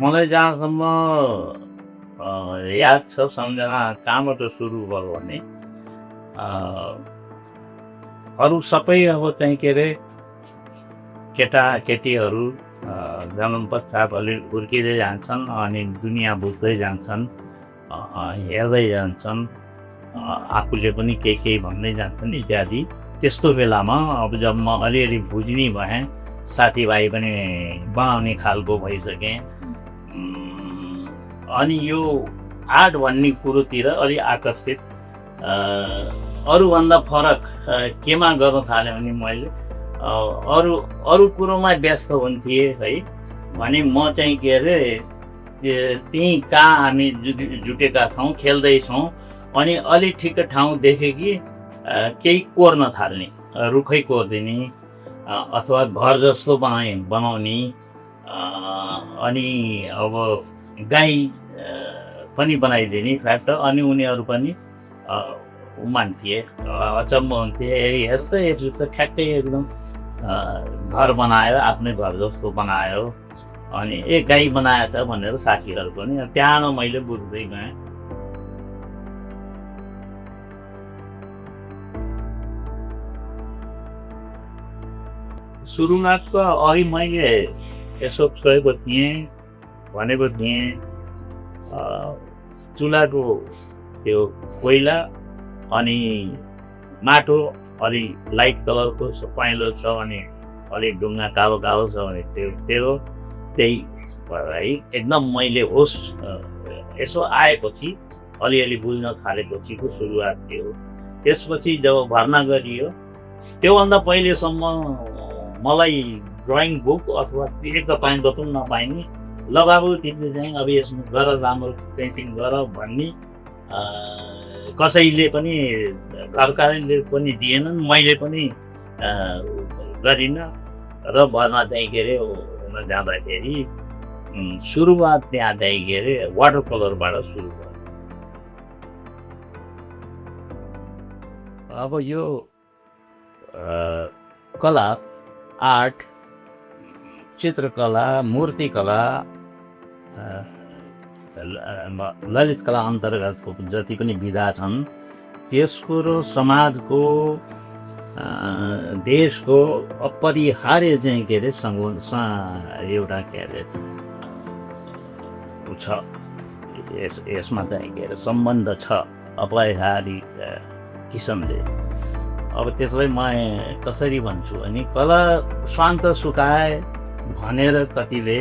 मलाई जहाँसम्म याद छ सम्झना कहाँबाट सुरु भयो भने अरू सबै अब चाहिँ के अरे केटाकेटीहरू जन्म पश्चात अलि हुर्किँदै जान्छन् अनि दुनियाँ बुझ्दै जान्छन्, हेर्दै जान्छन्, आफूले पनि केही भन्दै जान्छन् इत्यादि। त्यस्तो बेलामा अब जब म अलिअलि बुझ्ने भएँ, साथीभाइ पनि बनाउने खालको भइसकेँ, अनि यो आर्ट भन्ने कुरोतिर अलि आकर्षित, अरूभन्दा फरक केमा गर्न थालेँ भने मैले अरू कुरोमा व्यस्त हुन्थेँ है। भने म चाहिँ के अरे त्यहीँ कहाँ हामी जुटेका छौँ, खेल्दैछौँ, अनि अलि ठिक ठाउँ देखेँ कि केही कोर्न थाल्ने, रुखै कोरिदिने अथवा घर जस्तो बनाउने, अनि अब गाई पनि बनाइदिने फ्याक्ट। अनि उनीहरू पनि मान्थे, अचम्म हुन्थे, यस्तै त ठ्याक्कै एकदम घर बनायो, आफ्नै घर जस्तो बनायो, अनि गाई बनाएछ भनेर साथीहरू पनि त्यहाँ मैले बुझ्दै गएँ। सुरुवातको अघि मैले यसो सोचेको थिएँ, भनेको थिएँ चुल्हाको त्यो कोइला अनि माटो अलि लाइट कलरको पहेँलो छ अनि अलिक ढुङ्गा कालो कालो छ भने त्यही भयो है। एकदम मैले होस् यसो आएपछि अलिअलि बुझ्न थालेपछिको सुरुवात थियो। त्यसपछि जब भर्ना गरियो, त्योभन्दा पहिलेसम्म मलाई ड्रइङ बुक अथवा देख्न पाइँदो पनि नपाइने, लगाऊ तिमीले चाहिँ अब यसमा गर, राम्रो पेन्टिङ गर भन्ने कसैले पनि, घरकाले पनि दिएनन्, मैले पनि गरिनँ। र भर्ना चाहिँ के अरे हुन जाँदाखेरि सुरुवात त्यहाँ चाहिँ के अरे वाटर कलरबाट सुरु भयो। अब यो कला, आर्ट, चित्रकला, मूर्तिकला, ललित कला अन्तर्गतको जति पनि विधा छन्, त्यसको र समाजको, देशको अपरिहार्य चाहिँ के अरे एउटा के अरे छ, यसमा चाहिँ के अरे सम्बन्ध छ अपरिहार्य किसिमले। अब त्यसलाई म कसरी भन्छु भने कला स्वान्त सुकाए भनेर कतिले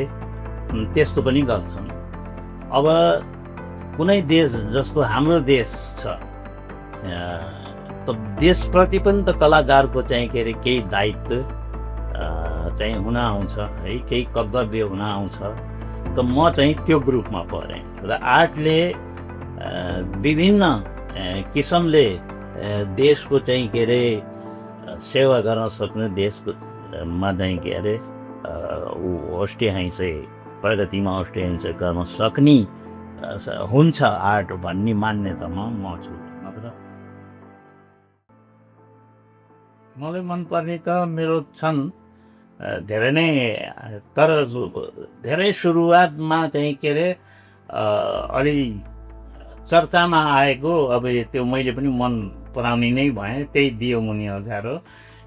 त्यस्तो पनि गर्छन्। अब कुनै देश जस्तो हाम्रो देश छ, त देशप्रति पनि त कलाकारको चाहिँ के अरे केही दायित्व चाहिँ हुन आउँछ है, केही कर्तव्य हुन आउँछ। त म चाहिँ त्यो ग्रुपमा परेँ र आर्टले विभिन्न किसिमले देशको चाहिँ के अरे सेवा गर्न सक्ने, देशको मा चाहिँ के अरे होस्टे हैसे प्रगतिमा होस्टे हैसे गर्न सक्ने हुन्छ आर्ट भन्ने मान्यतामा म छु। नत्र मलाई मनपर्ने त मेरो छन् धेरै नै, तर धेरै सुरुवातमा चाहिँ के अरे अलि चर्चामा आएको, अब त्यो मैले पनि मन पराउने नै भएँ, त्यही दियो मुनि अगारो।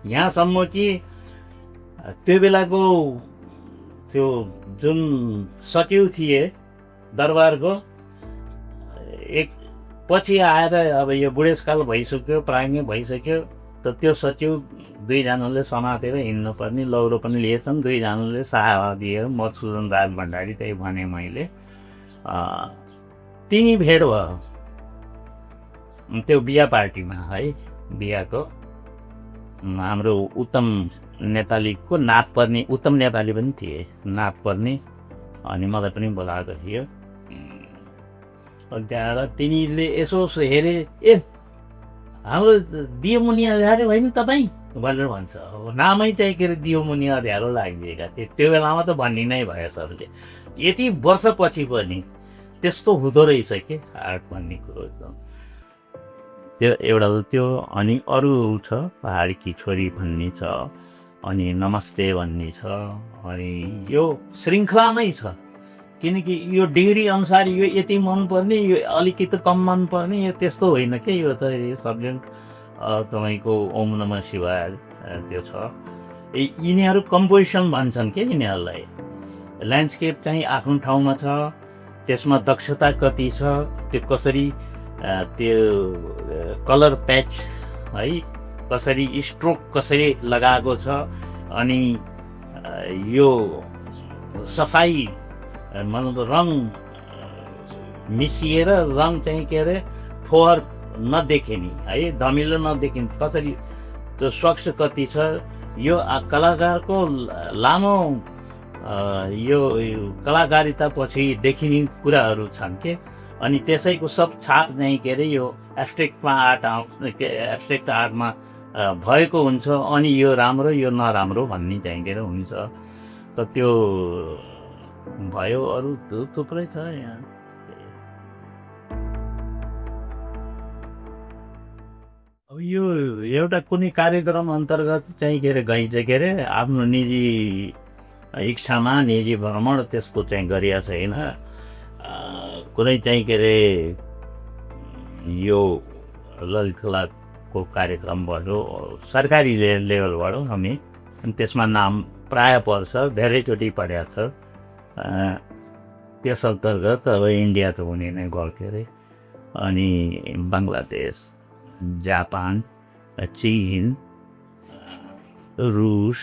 यहाँसम्म कि त्यो बेलाको त्यो जुन सचिव थिए दरबारको, एक पछि आएर अब यो बुढेसकाल भइसक्यो, प्राइमे भइसक्यो, त त्यो सचिव दुईजनाले समातेर हिँड्नु पर्ने, लौरो पनि लिएछन्, दुईजनाले सहायता दिएर मधुसूदन राज भण्डारी, त्यही भने मैले। तिनी भेट भयो त्यो बिहा पार्टीमा है, बिहाको हाम्रो उत्तम नेपालीको नाप पर्ने, उत्तम नेपाली पनि थिए नाप पर्ने, अनि मलाई पनि बोलाएको थियो। त्यहाँबाट तिनीले यसो हेरे, ए हाम्रो दियोमुनि अध्यारो होइन तपाईँ भनेर भन्छ। अब नामै चाहिँ के अरे दियोमुनि अध्यारो लागिदिएका थिए। त्यो बेलामा त भन्ने नै भयो सबले, यति वर्षपछि पनि त्यस्तो हुँदो रहेछ कि आर्ट भन्ने कुरो एकदम त्यो एउटा त्यो। अनि अरू छ पहाडकी छोरी भन्ने छ, अनि नमस्ते भन्ने छ, अनि यो श्रृङ्खलामै छ किनकि यो डिग्री अनुसार यो यति मनपर्ने, यो अलिकति कम मनपर्ने, यो त्यस्तो होइन के। यो त यो सब्जेक्ट तपाईँको ओम नमः शिवाय त्यो छ। यिनीहरू कम्पोजिसन भन्छन् के यिनीहरूलाई। ल्यान्डस्केप चाहिँ आफ्नो ठाउँमा छ, त्यसमा दक्षता कति छ, त्यो कसरी त्यो कलर प्याच है, कसरी स्ट्रोक कसरी लगाएको छ, अनि यो सफाइ मतलब रङ मिसिएर रङ चाहिँ के अरे फोहर नदेखिने है, धमिलो नदेखिने, कसरी त्यो स्वच्छ कति छ, यो कलाकारको लामो यो कलाकारिता पछि देखिने कुराहरू छन् के। अनि त्यसैको सब छाप चाहिँ के अरे यो एब्स्ट्रेक्ट आर्टमा भएको हुन्छ। अनि यो राम्रो यो नराम्रो भन्ने चाहिँ के अरे हुन्छ। त त्यो भयो, अरू थुप्रै छ यहाँ। अब यो एउटा कुनै कार्यक्रम अन्तर्गत चाहिँ के अरे गइन्छ के अरे आफ्नो निजी इच्छामा निजी भ्रमण त्यसको चाहिँ गरिएको छैन। कुनै चाहिँ के अरे यो ललित कलाको कार्यक्रमबाट सरकारी लेभलबाट हामी, अनि त्यसमा नाम प्राय पर्छ, धेरैचोटि पढाएको छ। त्यस अन्तर्गत अब इन्डिया त हुने नै गयो के अरे, अनि बङ्गलादेश, जापान, चीन, रुस,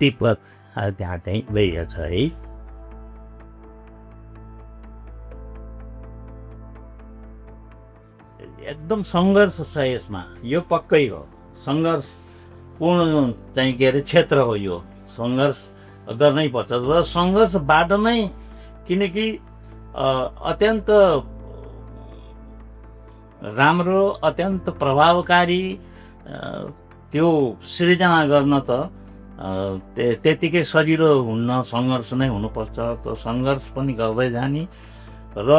तिब्बत त्यहाँ चाहिँ गइएको छ है। एकदम सङ्घर्ष छ यसमा, यो पक्कै हो। सङ्घर्षपूर्ण चाहिँ के अरे क्षेत्र हो यो, सङ्घर्ष गर्नै पर्छ। र सङ्घर्षबाट नै, किनकि अत्यन्त राम्रो अत्यन्त प्रभावकारी त्यो सृजना गर्न त त्यतिकै सजिलो हुन्न, सङ्घर्ष नै हुनुपर्छ। त्यो सङ्घर्ष पनि गर्दै जाने र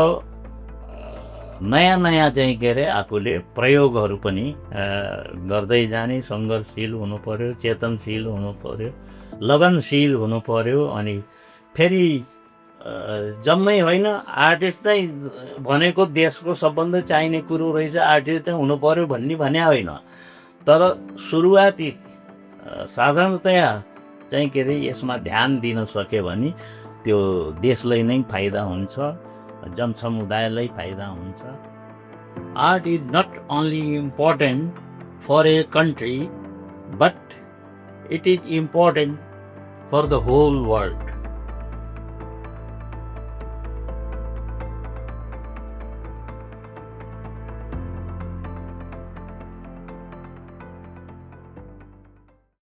नयाँ नयाँ चाहिँ के अरे आफूले प्रयोगहरू पनि गर्दै जाने, सङ्घर्षशील हुनु पर्यो, चेतनशील हुनु पर्यो, लगनशील हुनु पर्यो। अनि फेरि जम्मै होइन, आर्टिस्ट नै भनेको देशको सबभन्दा चाहिने कुरो रहेछ, आर्टिस्ट नै हुनु पर्यो भन्ने भने होइन। तर सुरुवाती साधारणतया चाहिँ के अरे यसमा ध्यान दिन सक्यो भने त्यो देशलाई नै फाइदा हुन्छ, जनसमुदायलाई फाइदा हुन्छ। Art is not only important for a country, but it is important for the whole world.